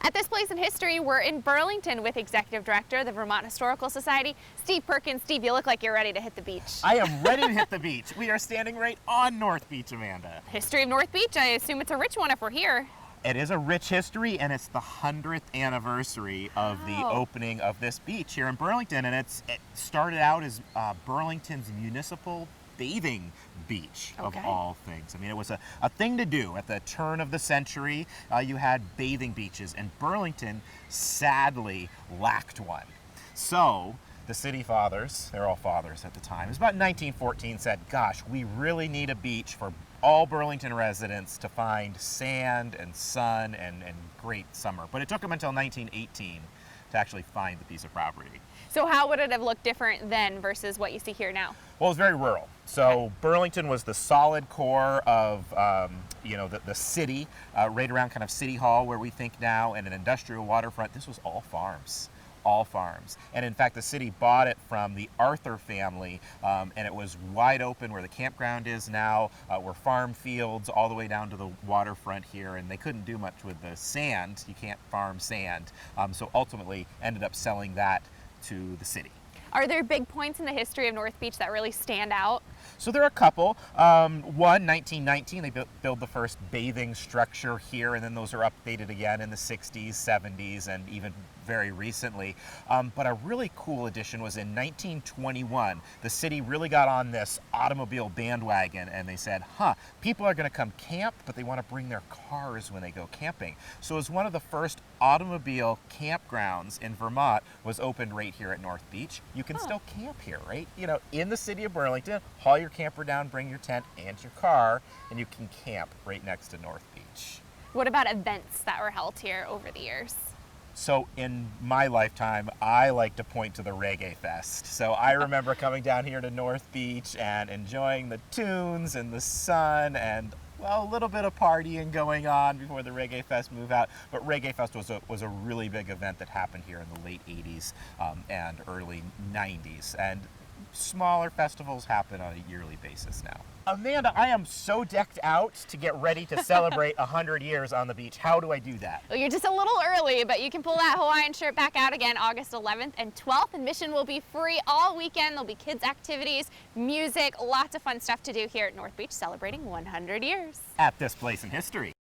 At This Place in History, we're in Burlington with Executive Director of the Vermont Historical Society, Steve Perkins. Steve, you look like you're ready to hit the beach. I am ready to hit the beach. We are standing right on North Beach, Amanda. History of North Beach, I assume it's a rich one if we're here. It is a rich history, and it's the 100th anniversary of the opening of this beach here in Burlington, and it started out as Burlington's municipal bathing beach, of all things. I mean, it was a thing to do. At the turn of the century, you had bathing beaches, and Burlington sadly lacked one. So the city fathers, they're all fathers at the time, it was about 1914, said, gosh, we really need a beach for all Burlington residents to find sand and sun and great summer. But it took them until 1918 to actually find the piece of property. So how would it have looked different then versus what you see here now? Well, it was very rural. So Burlington was the solid core of the city, right around kind of City Hall where we think now, and an industrial waterfront. This was all farms. All farms. And in fact, the city bought it from the Arthur family, and it was wide open where the campground is now, were farm fields all the way down to the waterfront here, and they couldn't do much with the sand. You can't farm sand. So ultimately ended up selling that to the city. Are there big points in the history of North Beach that really stand out? So there are a couple. One, 1919, they built the first bathing structure here, and then those are updated again in the 60s, 70s, and even very recently. But a really cool addition was in 1921. The city really got on this automobile bandwagon, and they said, people are going to come camp, but they want to bring their cars when they go camping. So it was one of the first automobile campgrounds in Vermont was opened right here at North Beach. You can still camp here, right? You know, in the city of Burlington, haul your camper down, bring your tent and your car, and you can camp right next to North Beach. What about events that were held here over the years? So in my lifetime, I like to point to the Reggae Fest. So I remember coming down here to North Beach and enjoying the tunes and the sun and, well, a little bit of partying going on before the Reggae Fest moved out. But Reggae Fest was a really big event that happened here in the late 80s and early 90s. And smaller festivals happen on a yearly basis now. Amanda, I am so decked out to get ready to celebrate 100 years on the beach. How do I do that? Well, you're just a little early, but you can pull that Hawaiian shirt back out again August 11th and 12th. Admission will be free all weekend. There'll be kids' activities, music, lots of fun stuff to do here at North Beach, celebrating 100 years. At This Place in History.